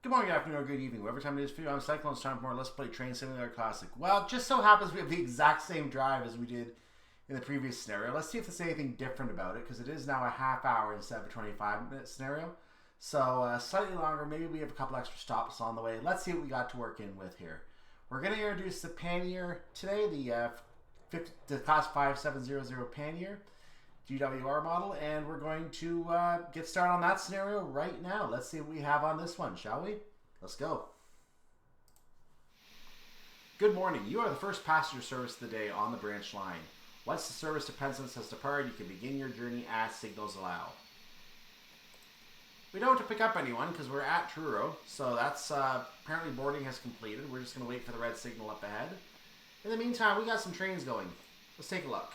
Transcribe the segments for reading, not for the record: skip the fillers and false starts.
Good morning, good afternoon, or good evening. Whatever time it is for you, I'm Cyclone. It's time for more Let's Play Train Simulator Classic. Well, it just so happens we have the exact same drive as we did in the previous scenario. Let's see if there's anything different about it, because it is now a half hour instead of a 25-minute scenario. So, slightly longer. Maybe we have a couple extra stops on the way. Let's see what we got to work in with here. We're going to introduce the pannier today, the Class 5700 pannier GWR model, and we're going to get started on that scenario right now. Let's see what we have on this one, shall we? Let's go. Good morning. You are the first passenger service of the day on the branch line. Once the service to Penzance has departed, you can begin your journey as signals allow. We don't have to pick up anyone because we're at Truro, so that's apparently boarding has completed. We're just going to wait for the red signal up ahead. In the meantime, we got some trains going. Let's take a look.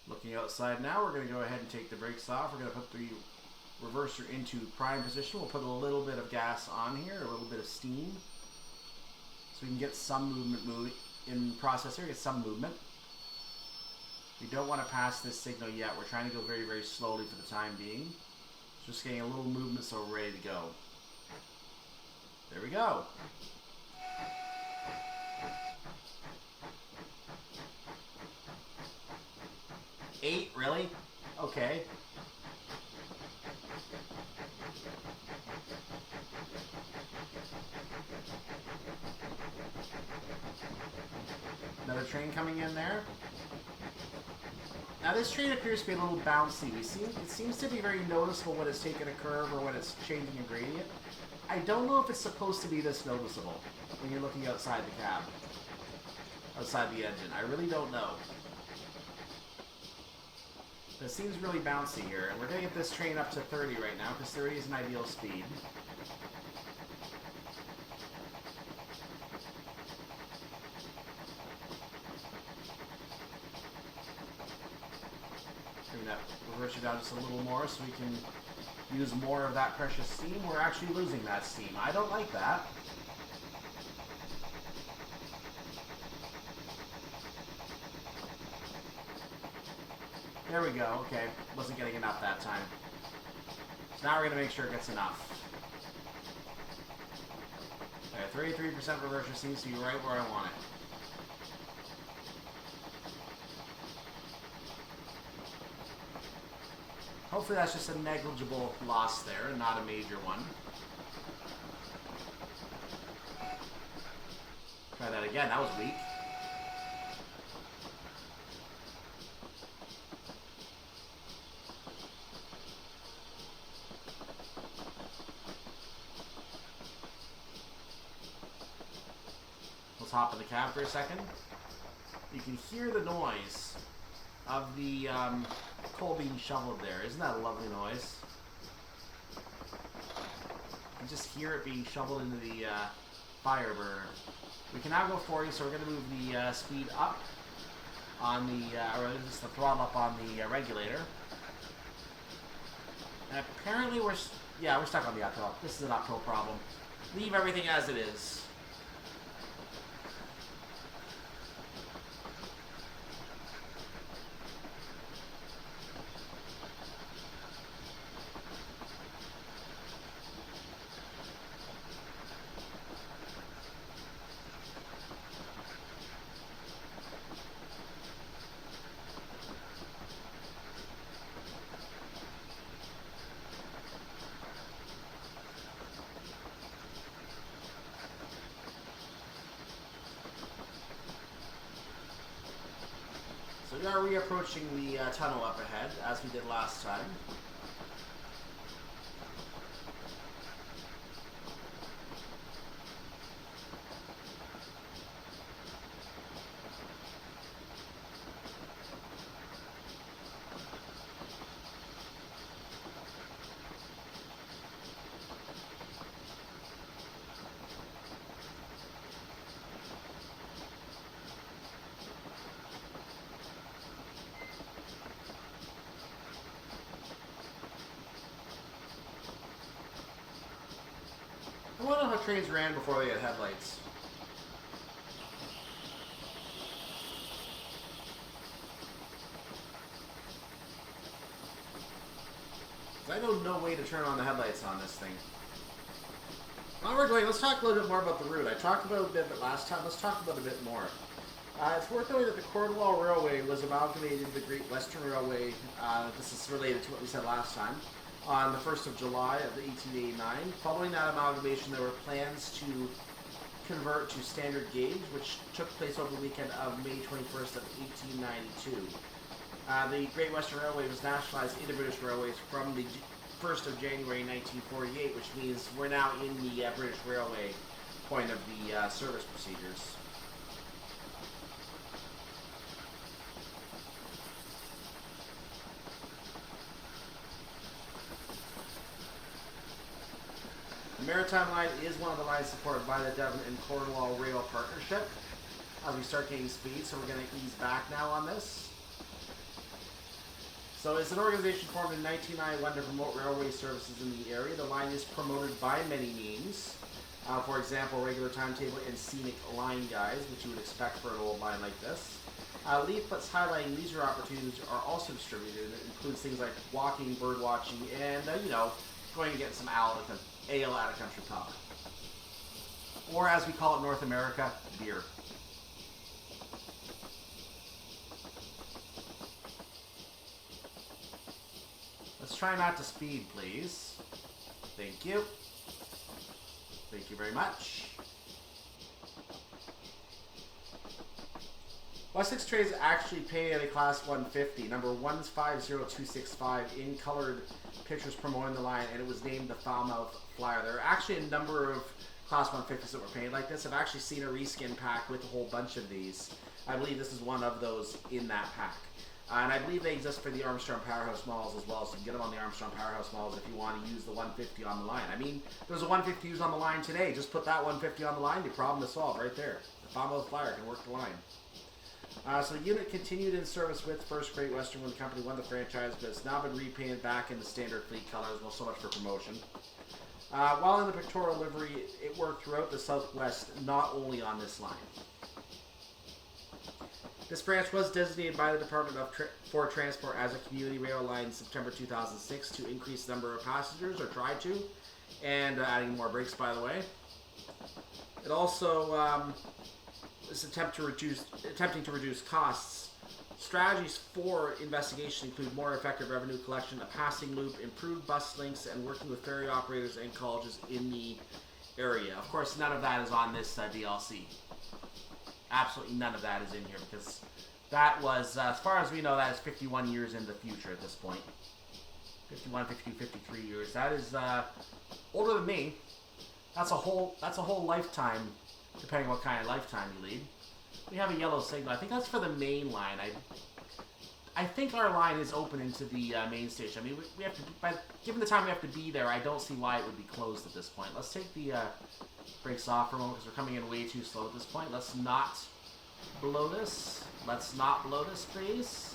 Looking outside now, we're going to go ahead and take the brakes off. We're going to put the reverser into prime position. We'll put a little bit of gas on here, a little bit of steam, so we can get some movement in the process here, get some movement. We don't want to pass this signal yet. We're trying to go very, very slowly for the time being. Just getting a little movement so we're ready to go. There we go. Eight, really? Okay. Another train coming in there. Now this train appears to be a little bouncy. It seems to be very noticeable when it's taking a curve or when it's changing a gradient. I don't know if it's supposed to be this noticeable when you're looking outside the cab. Outside the engine. I really don't know. It seems really bouncy here, and we're going to get this train up to 30 right now, because 30 is an ideal speed. Bring that reverser down just a little more so we can use more of that precious steam. We're actually losing that steam. I don't like that. There we go, okay. Wasn't getting enough that time. So now we're going to make sure it gets enough. Okay, 33% reverser seems to be right where I want it. Hopefully that's just a negligible loss there and not a major one. Try that again, that was weak. Hop in the cab for a second. You can hear the noise of the coal being shoveled there. Isn't that a lovely noise? You can just hear it being shoveled into the fire burner. We can now go 40, so we're going to move the speed up on the, or just the throttle up on the regulator. And apparently we're stuck on the uphill. This is an uphill problem. Leave everything as it is. So we are reapproaching the tunnel up ahead, as we did last time. trains ran before they had headlights. I know no way to turn on the headlights on this thing. While we're going, let's talk a little bit more about the route. I talked about it a bit last time. Let's talk about it a bit more. It's worth noting that the Cornwall Railway was amalgamated into the Great Western Railway. This is related to what we said last time. On the 1st of July of 1889. Following that amalgamation, there were plans to convert to standard gauge, which took place over the weekend of May 21st of 1892. The Great Western Railway was nationalized into British Railways from the 1st of January 1948, which means we're now in the British Railway point of the service procedures. The Maritime Line is one of the lines supported by the Devon and Cornwall Rail Partnership. As we start gaining speed, so we're going to ease back now on this. So it's an organization formed in 1991 to promote railway services in the area. The line is promoted by many means. For example, regular timetable and scenic line guides, which you would expect for an old line like this. Leaflets highlighting leisure opportunities are also distributed. It includes things like walking, bird watching, and, you know, going to get some ale at a country pub. Or as we call it in North America, beer. Let's try not to speed, please. Thank you. Thank you very much. Wessex trains actually pay at a Class 150, number 150265, in colored pictures promoting the line, and it was named the Falmouth Flyer. There are actually a number of Class 150s that were painted like this. I've actually seen a reskin pack with a whole bunch of these. I believe this is one of those in that pack. And I believe they exist for the Armstrong Powerhouse models as well, so you can get them on the Armstrong Powerhouse models if you want to use the 150 on the line. I mean, there's a 150 used on the line today. Just put that 150 on the line, the problem is solved right there. The Falmouth Flyer can work the line. So the unit continued in service with First Great Western when the company won the franchise, but it's now been repainted back into standard fleet colors. Well, so much for promotion. While in the pictorial livery, it worked throughout the Southwest, not only on this line. This branch was designated by the Department for Transport as a community rail line in September 2006 to increase the number of passengers, or tried to, and adding more brakes, by the way. It also is attempting to reduce costs. Strategies for investigation include more effective revenue collection, a passing loop, improved bus links, and working with ferry operators and colleges in the area. Of course, none of that is on this DLC. Absolutely none of that is in here, because that was, as far as we know, that is 51 years in the future at this point. 51, 52, 53 years. That is older than me. That's a whole lifetime, depending what kind of lifetime you lead. We have a yellow signal. I think that's for the main line. I think our line is open into the main station. I mean, we have to, given the time we have to be there, I don't see why it would be closed at this point. Let's take the brakes off for a moment because we're coming in way too slow at this point. Let's not blow this. Let's not blow this, please.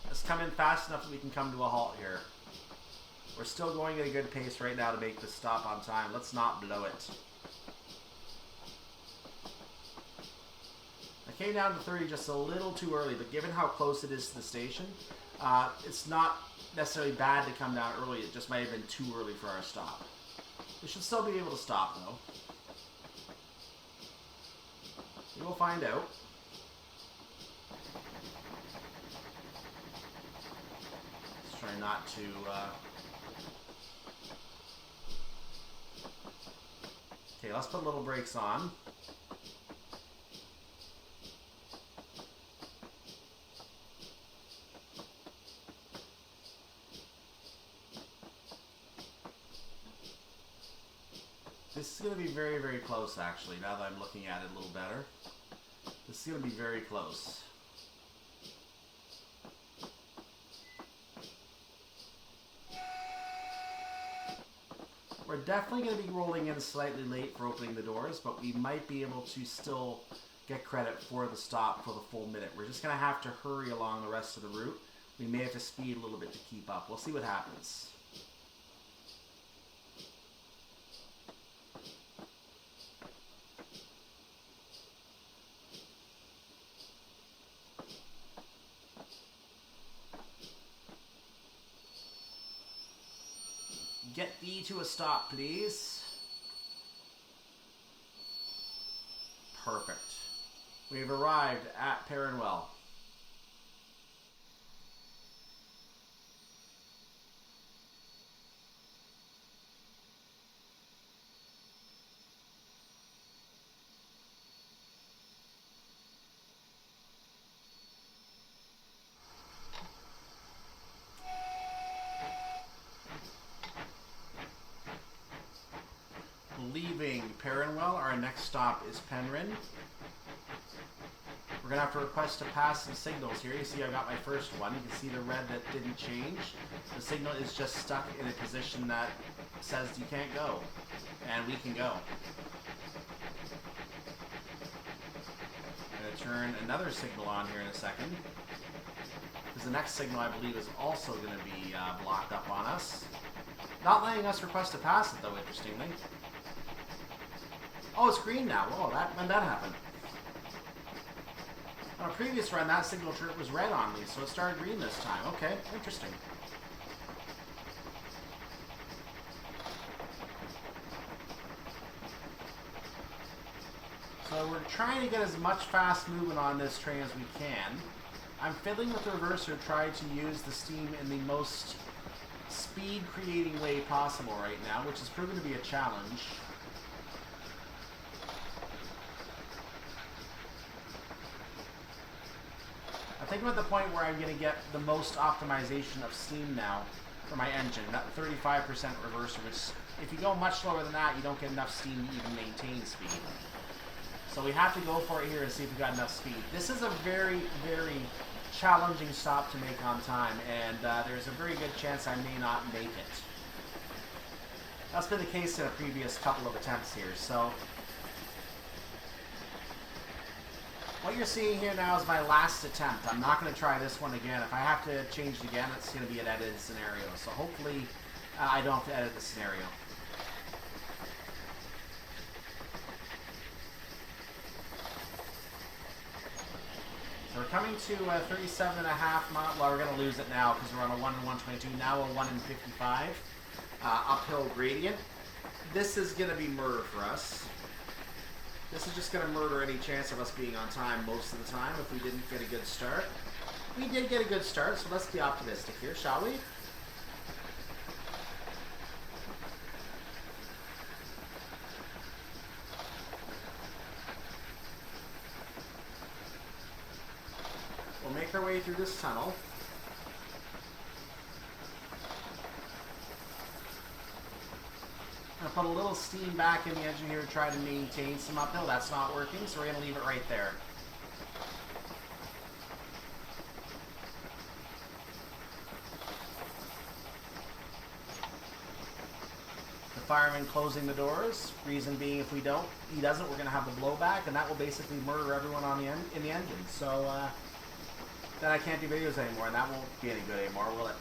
Let's come in fast enough that we can come to a halt here. We're still going at a good pace right now to make this stop on time. Let's not blow it. I came down to 30 just a little too early, but given how close it is to the station, it's not necessarily bad to come down early. It just might have been too early for our stop. We should still be able to stop, though. We will find out. Let's try not to... Okay, let's put little brakes on. This is going to be very, very close, actually, now that I'm looking at it a little better. This is going to be very close. We're definitely going to be rolling in slightly late for opening the doors, but we might be able to still get credit for the stop for the full minute. We're just going to have to hurry along the rest of the route. We may have to speed a little bit to keep up. We'll see what happens. Get thee to a stop, please. Perfect. We've arrived at Perrinwell. Leaving Perrinwell, our next stop is Penryn. We're going to have to request to pass some signals here. You see I got my first one. You can see the red that didn't change. The signal is just stuck in a position that says you can't go. And we can go. I'm going to turn another signal on here in a second. Because the next signal, I believe, is also going to be blocked up on us. Not letting us request to pass it, though, interestingly. Oh, it's green now. Whoa, when that happened. On a previous run, that signal chirp was red on me, so it started green this time. Okay, interesting. So we're trying to get as much fast movement on this train as we can. I'm fiddling with the reverser, trying to use the steam in the most speed-creating way possible right now, which has proven to be a challenge. I think I'm at the point where I'm going to get the most optimization of steam now for my engine. That 35% reverser, which if you go much slower than that, you don't get enough steam to even maintain speed. So we have to go for it here and see if we got enough speed. This is a very, very challenging stop to make on time, and there's a very good chance I may not make it. That's been the case in a previous couple of attempts here, so... What you're seeing here now is my last attempt. I'm not going to try this one again. If I have to change it again, it's going to be an edited scenario. So hopefully I don't have to edit the scenario. So we're coming to 37.5 miles. Well, we're going to lose it now because we're on a 1 in 122. Now a 1 in 55. Uphill gradient. This is going to be murder for us. This is just going to murder any chance of us being on time most of the time if we didn't get a good start. We did get a good start, so let's be optimistic here, shall we? We'll make our way through this tunnel. I'm going to put a little steam back in the engine here to try to maintain some uphill. That's not working, so we're going to leave it right there. The fireman closing the doors. Reason being, if he doesn't, we're going to have the blowback, and that will basically murder everyone on the in the engine. So then I can't do videos anymore, and that won't be any good anymore, will it?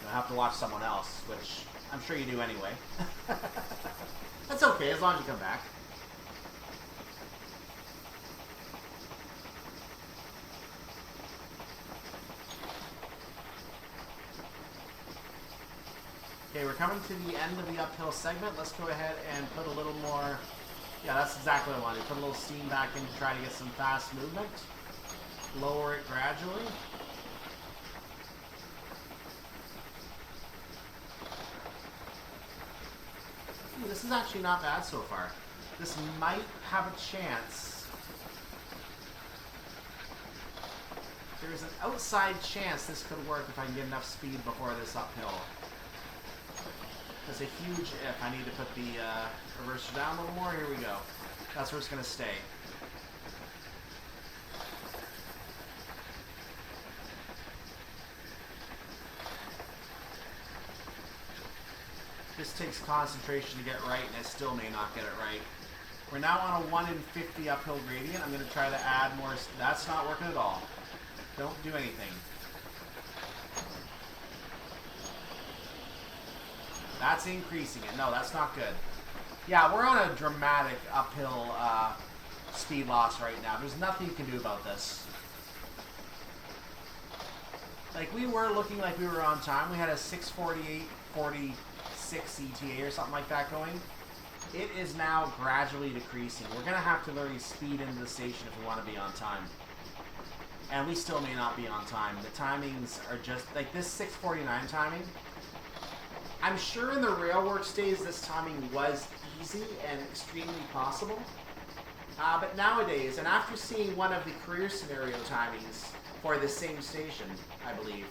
I have to watch someone else, which I'm sure you do anyway. That's okay, as long as you come back. Okay, we're coming to the end of the uphill segment. Let's go ahead and put a little more... Yeah, that's exactly what I wanted. Put a little steam back in to try to get some fast movement. Lower it gradually. This is actually not bad so far. This might have a chance. There's an outside chance this could work if I can get enough speed before this uphill. There's a huge if. I need to put the reverser down a little more. Here we go. That's where it's going to stay. This takes concentration to get right, and I still may not get it right. We're now on a 1 in 50 uphill gradient. I'm going to try to add more. That's not working at all. Don't do anything. That's increasing it. No, that's not good. Yeah, we're on a dramatic uphill speed loss right now. There's nothing you can do about this. Like, we were looking like we were on time. We had a 6:48:46 ETA or something like that going. It is now gradually decreasing. We're going to have to literally speed into the station if we want to be on time. And we still may not be on time. The timings are just, like this 6:49 timing. I'm sure in the railworks days this timing was easy and extremely possible. But nowadays, and after seeing one of the career scenario timings for the same station, I believe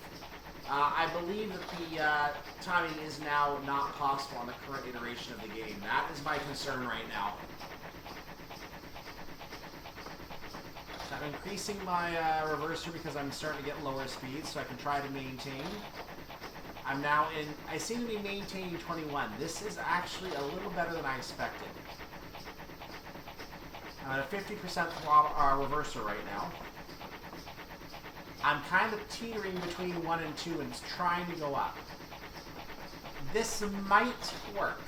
that the timing is now not possible on the current iteration of the game. That is my concern right now. So I'm increasing my reverser because I'm starting to get lower speeds, so I can try to maintain. I'm now in, I seem to be maintaining 21. This is actually a little better than I expected. I'm at a 50% reverser right now. I'm kind of teetering between 1 and 2 and it's trying to go up. This might work.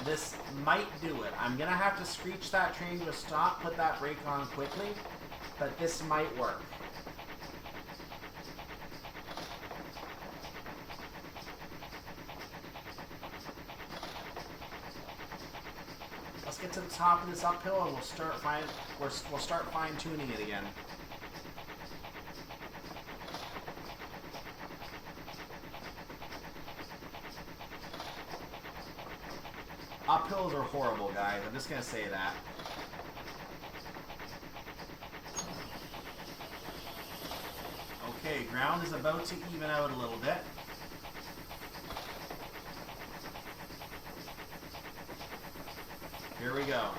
This might do it. I'm going to have to screech that train to a stop, put that brake on quickly, but this might work. Let's get to the top of this uphill and we'll start fine-tuning it again. Uphills are horrible, guys. I'm just going to say that. Okay, ground is about to even out a little bit. Here we go.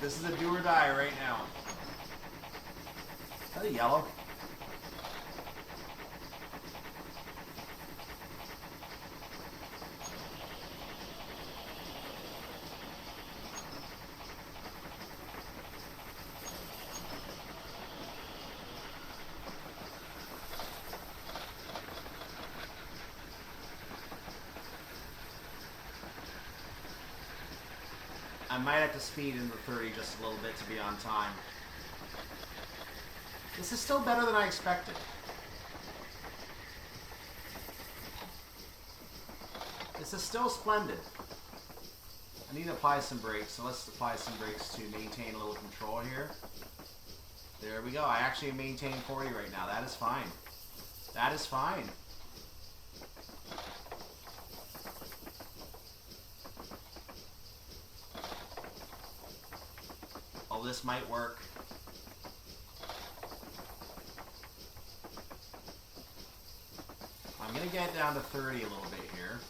This is a do or die right now. Is that a yellow? I might have to speed into 30 just a little bit to be on time. This is still better than I expected. This is still splendid. I need to apply some brakes, so let's apply some brakes to maintain a little control here. There we go. I actually maintain 40 right now. That is fine. That is fine. Oh, this might work. I'm going to get down to 30 a little bit here.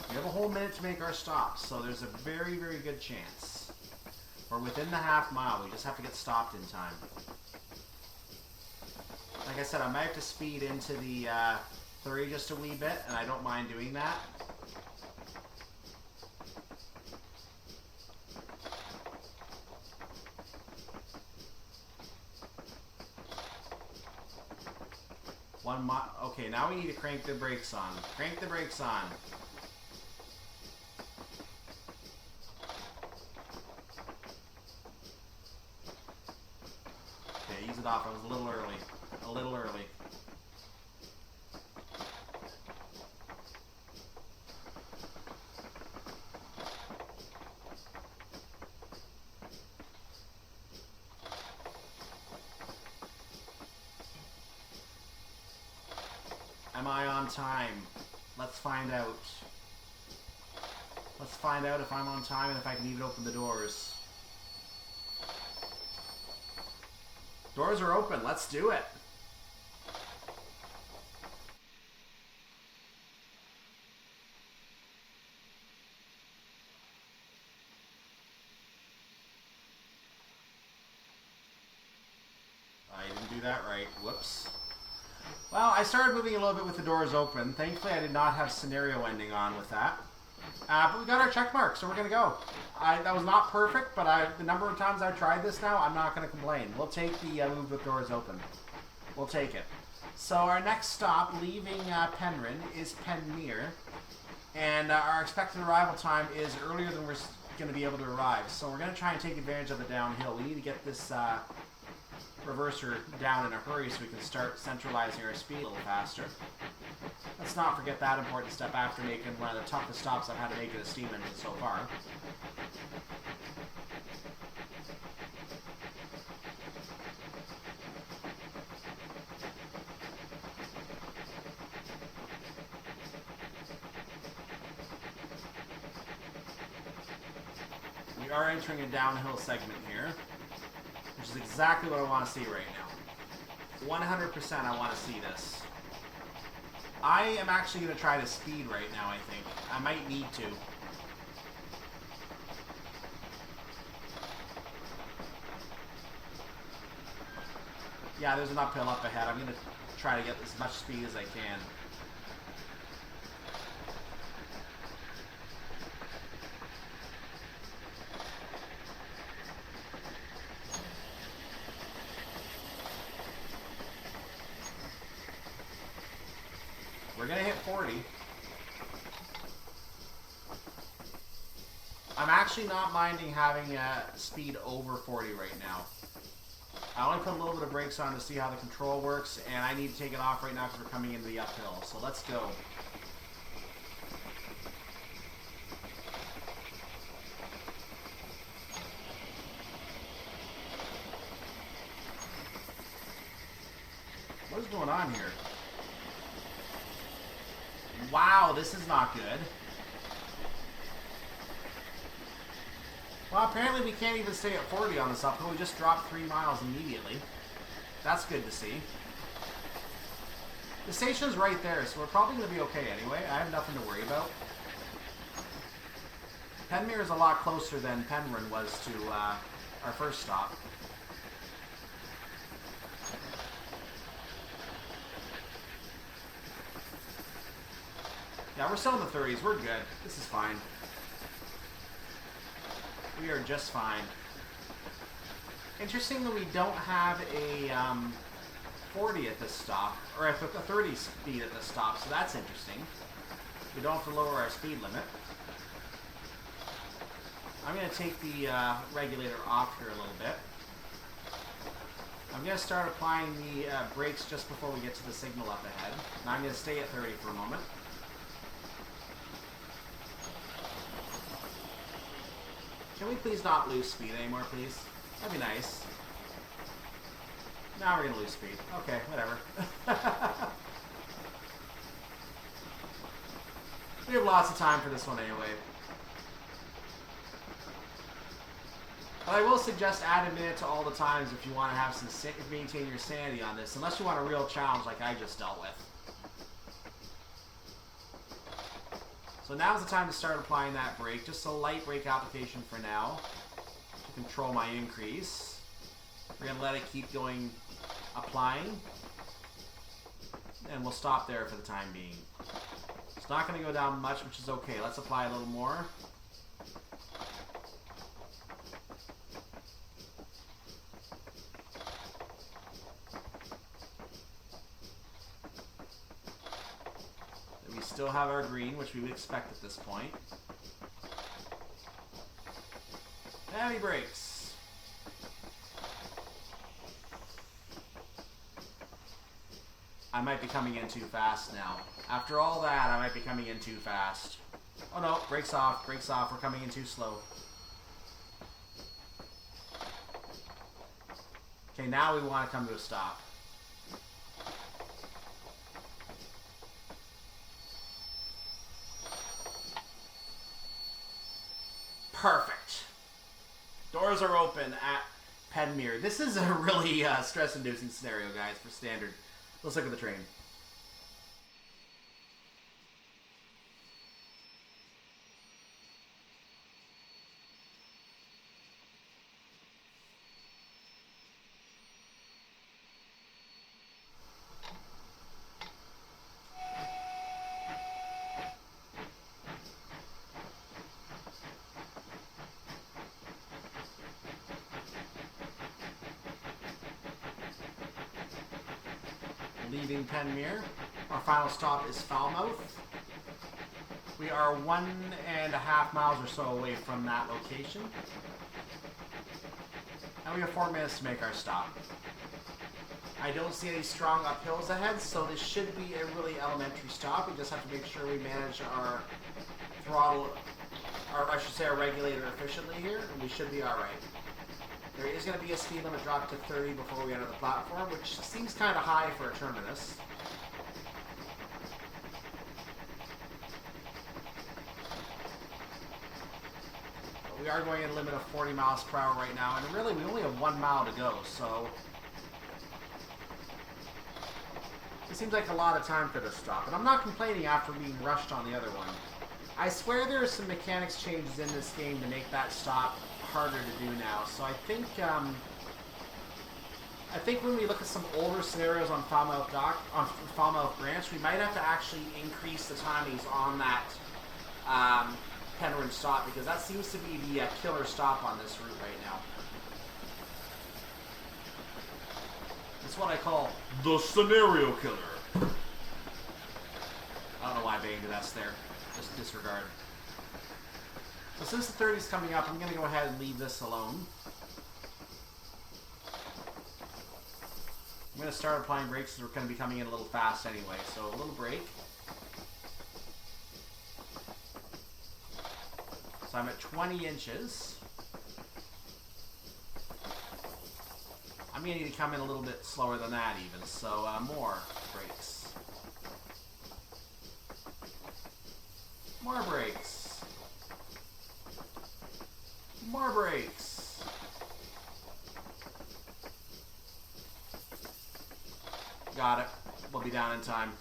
We have a whole minute to make our stops, so there's a very, very good chance. We're within the half mile. We just have to get stopped in time. Like I said, I might have to speed into the 30 just a wee bit, and I don't mind doing that. Okay, now we need to crank the brakes on. Crank the brakes on. Okay, ease it off. I was a little early. A little early. Am I on time? Let's find out. Let's find out if I'm on time and if I can even open the doors. Doors are open. Let's do it. I didn't do that right. Whoops. Well, I started moving a little bit with the doors open. Thankfully, I did not have scenario ending on with that. But we got our check mark, so we're going to go. That was not perfect, but the number of times I've tried this now, I'm not going to complain. We'll take the move with doors open. We'll take it. So our next stop, leaving Penryn, is Penmere. And our expected arrival time is earlier than we're going to be able to arrive. So we're going to try and take advantage of the downhill. We need to get this reverser down in a hurry so we can start centralizing our speed a little faster. Let's not forget that important step after making one of the toughest stops I've had to make in a steam engine so far. We are entering a downhill segment here, which is exactly what I want to see right now. 100% I want to see this. I am actually going to try to speed right now, I think. I might need to. Yeah, there's an uphill up ahead. I'm going to try to get as much speed as I can. We're going to hit 40. I'm actually not minding having speed over 40 right now. I only put a little bit of brakes on to see how the control works, and I need to take it off right now because we're coming into the uphill. So let's go. What is going on here? Wow, this is not good. Well, apparently we can't even stay at 40 on this uphill. We just dropped 3 miles immediately. That's good to see. The station's right there, so we're probably going to be okay anyway. I have nothing to worry about. Penmere is a lot closer than Penryn was to our first stop. Yeah, we're still in the 30s. We're good. This is fine. We are just fine. Interesting that we don't have a 40 at this stop, or a 30 speed at this stop, so that's interesting. We don't have to lower our speed limit. I'm going to take the regulator off here a little bit. I'm going to start applying the brakes just before we get to the signal up ahead. Now I'm going to stay at 30 for a moment. Can we please not lose speed anymore, please? That'd be nice. Now we're going to lose speed. Okay, whatever. We have lots of time for this one anyway. But I will suggest add a minute to all the times if you want to have some maintain your sanity on this, unless you want a real challenge like I just dealt with. So now's the time to start applying that brake. Just a light brake application for now to control my increase. We're going to let it keep going, applying. And we'll stop there for the time being. It's not going to go down much, which is okay. Let's apply a little more. We still have our green, which we would expect at this point. Heavy brakes. I might be coming in too fast now. After all that, I might be coming in too fast. Oh no, brakes off, brakes off. We're coming in too slow. Okay, now we want to come to a stop. Perfect. Doors are open at Penmere. This is a really stress-inducing scenario, guys, for standard. Let's look at the train. evening, Penmere. Our final stop is Falmouth. We are 1.5 miles or so away from that location. And we have 4 minutes to make our stop. I don't see any strong uphills ahead, so this should be a really elementary stop. We just have to make sure we manage our throttle, or I should say our regulator efficiently here, and we should be alright. There is going to be a speed limit drop to 30 before we enter the platform, which seems kind of high for a terminus. But we are going at a limit of 40 miles per hour right now, and really we only have 1 mile to go, so it seems like a lot of time for this stop. And I'm not complaining after being rushed on the other one. I swear there are some mechanics changes in this game to make that stop harder to do now. So I think when we look at some older scenarios on Falmouth Branch, we might have to actually increase the timings on that Penryn stop, because that seems to be the killer stop on this route right now. It's what I call the scenario killer. I don't know why I banged an S there. Just disregard. So since the 30 is coming up, I'm going to go ahead and leave this alone. I'm going to start applying brakes because we're going to be coming in a little fast anyway. So a little brake. So I'm at 20 inches. I'm going to need to come in a little bit slower than that even. So more brakes. More brakes. More brakes. Got it. We'll be down in time.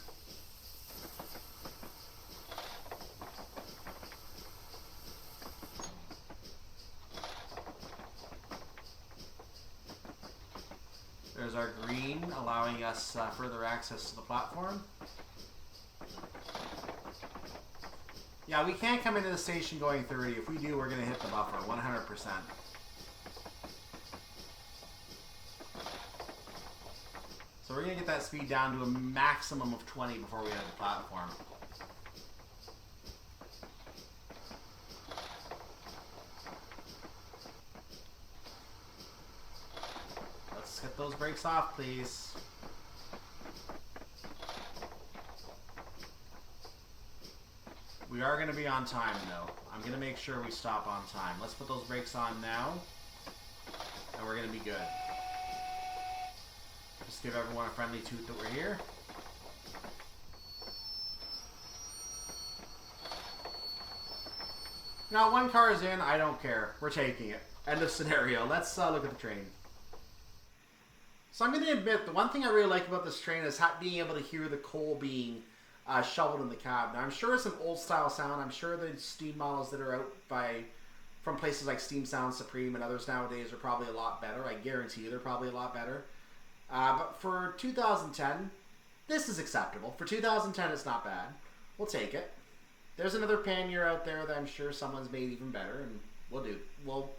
There's our green, allowing us further access to the platform. Yeah, we can't come into the station going 30. If we do, we're going to hit the buffer, 100%. So we're going to get that speed down to a maximum of 20 before we hit the platform. Let's get those brakes off, please. We are going to be on time, though. I'm going to make sure we stop on time. Let's put those brakes on now, and we're going to be good. Just give everyone a friendly toot that we're here. Now, 1 car is in. I don't care. We're taking it. End of scenario. Let's look at the train. So I'm going to admit, the one thing I really like about this train is being able to hear the coal being shoveled in the cab. Now, I'm sure it's an old style sound. I'm sure the steam models that are out from places like Steam Sound Supreme and others nowadays are probably a lot better. I guarantee you they're probably a lot better. But for 2010, this is acceptable. For 2010, it's not bad. We'll take it. There's another Pannier out there that I'm sure someone's made even better, and we'll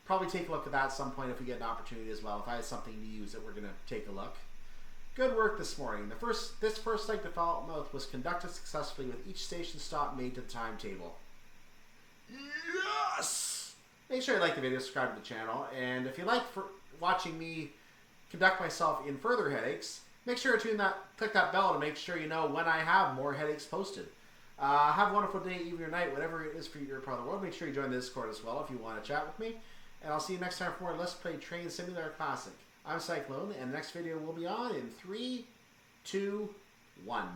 probably take a look at that at some point if we get an opportunity as well. If I had something to use it, we're going to take a look. Good work this morning. This first leg to Falmouth was conducted successfully with each station stop made to the timetable. Yes! Make sure you like the video, subscribe to the channel, and if you like watching me conduct myself in further headaches, make sure to click that bell to make sure you know when I have more headaches posted. Have a wonderful day, evening, or night, whatever it is for your part of the world. Make sure you join the Discord as well if you want to chat with me. And I'll see you next time for more Let's Play Train Simulator Classic. I'm Cyclone, and the next video will be on in 3, 2, 1.